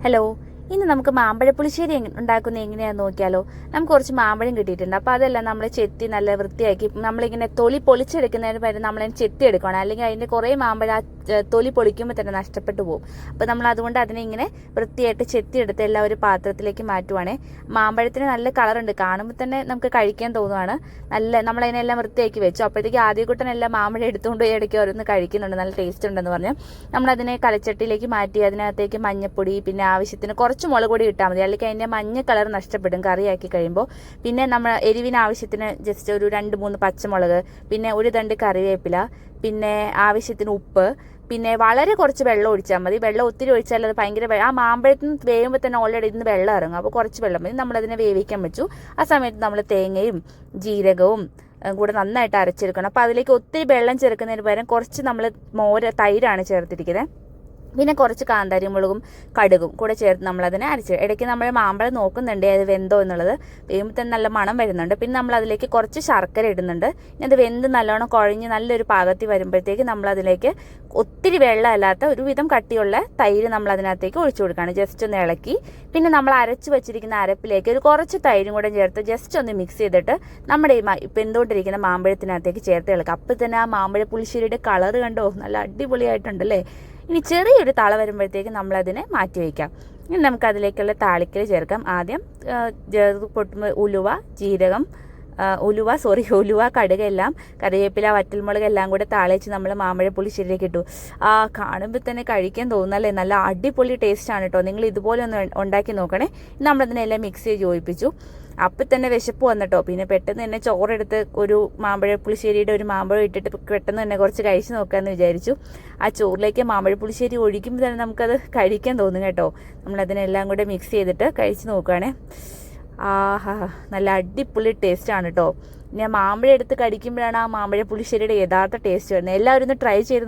Hello, ഇന്ന് നമുക്ക് മാമ്പഴപ്പുളിശ്ശേരി ഉണ്ടാക്കുന്നത് എങ്ങനെയാണെന്ന് നോക്കിയാലോ. നമുക്ക് കുറച്ച് മാമ്പഴം കിട്ടിയിട്ടുണ്ട്. അപ്പോൾ അതെല്ലാം നമ്മൾ ചെത്തി നല്ല വൃത്തിയാക്കി നമ്മളിങ്ങനെ തൊലി പൊളിച്ചെടുക്കുന്നതിന് പകരം നമ്മളതിനെ ചെത്തി എടുക്കണം. അല്ലെങ്കിൽ അതിൻ്റെ കുറേ മാമ്പഴം തൊലി പൊളിക്കുമ്പോൾ തന്നെ നഷ്ടപ്പെട്ടു പോകും. അപ്പോൾ നമ്മൾ അതുകൊണ്ട് അതിനെ ഇങ്ങനെ വൃത്തിയായിട്ട് ചെത്തിയെടുത്ത് എല്ലാം ഒരു പാത്രത്തിലേക്ക് മാറ്റുവാണേ. മാമ്പഴത്തിന് നല്ല കളറുണ്ട്, കാണുമ്പോൾ തന്നെ നമുക്ക് കഴിക്കാൻ തോന്നുവാണ്. നമ്മളതിനെല്ലാം വൃത്തിയാക്കി വെച്ചു. അപ്പോഴത്തേക്ക് ആദ്യകൂട്ടനെല്ലാം മാമ്പഴം എടുത്തുകൊണ്ട് പോയി ഇടയ്ക്ക് ഓരോന്ന് കഴിക്കുന്നുണ്ട്, നല്ല ടേസ്റ്റ് ഉണ്ടെന്ന് പറഞ്ഞ് നമ്മളതിനെ കലച്ചട്ടിയിലേക്ക് മാറ്റി അതിനകത്തേക്ക് മഞ്ഞപ്പൊടി, പിന്നെ ആവശ്യത്തിന് കുറച്ച് മുളക് പൊടി ഇട്ടാൽ മതി, അല്ലെങ്കിൽ അതിൻ്റെ മഞ്ഞ കളർ നഷ്ടപ്പെടും കറിയാക്കി കഴിയുമ്പോൾ. പിന്നെ നമ്മൾ എരിവിന് ആവശ്യത്തിന് ജസ്റ്റ് ഒരു 2-3 പച്ചമുളക്, പിന്നെ ഒരു തണ്ട് കറിവേപ്പില, പിന്നെ ആവശ്യത്തിന് ഉപ്പ്, പിന്നെ വളരെ കുറച്ച് വെള്ളം ഒഴിച്ചാൽ മതി. വെള്ളം ഒത്തിരി ഒഴിച്ചാൽ അത് ഭയങ്കര ആ മാമ്പഴത്തിന് വേവുമ്പോൾ തന്നെ ഓൾറെഡി ഇന്ന് വെള്ളം ഇറങ്ങും. അപ്പോൾ കുറച്ച് വെള്ളം മതി. നമ്മളതിനെ വേവിക്കാൻ വെച്ചു. ആ സമയത്ത് നമ്മൾ തേങ്ങയും ജീരകവും കൂടെ നന്നായിട്ട് അരച്ചെടുക്കണം. അപ്പോൾ അതിലേക്ക് ഒത്തിരി വെള്ളം ചേർക്കുന്നതിന് പകരം കുറച്ച് നമ്മൾ തൈരാണ് ചേർത്തിരിക്കുന്നത്. പിന്നെ കുറച്ച് കാന്താരി മുളകും കടുകും കൂടെ ചേർത്ത് നമ്മളതിനെ അരച്ച് ഇടയ്ക്ക് നമ്മൾ മാമ്പഴം നോക്കുന്നുണ്ട് അത് വെന്തോ എന്നുള്ളത്. വേകുമ്പോൾ തന്നെ നല്ല മണം വരുന്നുണ്ട്. പിന്നെ നമ്മൾ അതിലേക്ക് കുറച്ച് ശർക്കര ഇടുന്നുണ്ട്. ഇനി അത് വെന്ത് നല്ലോണം കുഴഞ്ഞ് നല്ലൊരു പാകത്തിൽ വരുമ്പോഴത്തേക്ക് നമ്മളതിലേക്ക് ഒത്തിരി വെള്ളമല്ലാത്ത ഒരുവിധം കട്ടിയുള്ള തൈര് നമ്മൾ അതിനകത്തേക്ക് ഒഴിച്ചു കൊടുക്കുകയാണ്. ജസ്റ്റ് ഒന്ന് ഇളക്കി പിന്നെ നമ്മൾ അരച്ച് വെച്ചിരിക്കുന്ന അരപ്പിലേക്ക് ഒരു കുറച്ച് തൈരും കൂടെ ചേർത്ത് ജസ്റ്റ് ഒന്ന് മിക്സ് ചെയ്തിട്ട് നമ്മുടെ ഈ വെന്തുകൊണ്ടിരിക്കുന്ന മാമ്പഴത്തിനകത്തേക്ക് ചേർത്ത് ഇളക്കുക. അപ്പോൾ തന്നെ ആ മാമ്പഴ പുളിശ്ശേരിയുടെ കളറ് കണ്ടോ, നല്ല അടിപൊളിയായിട്ടുണ്ടല്ലേ. ഇനി ചെറിയൊരു തള വരുമ്പോഴത്തേക്ക് നമ്മളതിനെ മാറ്റി വയ്ക്കാം. ഇനി നമുക്കതിലേക്കുള്ള താളിക്കൽ ചേർക്കാം. ആദ്യം ഉലുവ, ജീരകം, ഉലുവ, കടുക് എല്ലാം, കറിവേപ്പില, വറ്റൽമുളക് എല്ലാം കൂടെ താളിച്ച് നമ്മൾ മാമ്പഴ പുളിശ്ശേരിയിലേക്ക് ഇട്ടു. കാണുമ്പോൾ തന്നെ കഴിക്കാൻ തോന്നുന്നല്ലേ, നല്ല അടിപൊളി ടേസ്റ്റാണ് കേട്ടോ. നിങ്ങൾ ഇതുപോലെ ഒന്ന് ഉണ്ടാക്കി നോക്കണേ. നമ്മളതിനെല്ലാം മിക്സ് ചെയ്ത് യോജിപ്പിച്ചു. അപ്പം തന്നെ വിശപ്പ് വന്നിട്ടോ. പിന്നെ പെട്ടെന്ന് തന്നെ ചോറെടുത്ത് ഒരു മാമ്പഴ പുളിശ്ശേരിയുടെ ഒരു മാമ്പഴം ഇട്ടിട്ട് പെട്ടെന്ന് തന്നെ കുറച്ച് കഴിച്ച് നോക്കാമെന്ന് വിചാരിച്ചു. ആ ചോറിലേക്ക് മാമ്പഴ പുളിശ്ശേരി ഒഴിക്കുമ്പോൾ തന്നെ നമുക്കത് കഴിക്കാൻ തോന്നും കേട്ടോ. നമ്മളതിനെല്ലാം കൂടെ മിക്സ് ചെയ്തിട്ട് കഴിച്ച് നോക്കുകയാണേ. ആഹാ, നല്ല അടിപൊളി ടേസ്റ്റാണ് കേട്ടോ. ഞാൻ മാമ്പഴം എടുത്ത് കടിക്കുമ്പോഴാണ് ആ മാമ്പഴ പുളിശ്ശേരിയുടെ യഥാർത്ഥ ടേസ്റ്റ് വരുന്നത്. എല്ലാവരും ഒന്ന് ട്രൈ ചെയ്ത്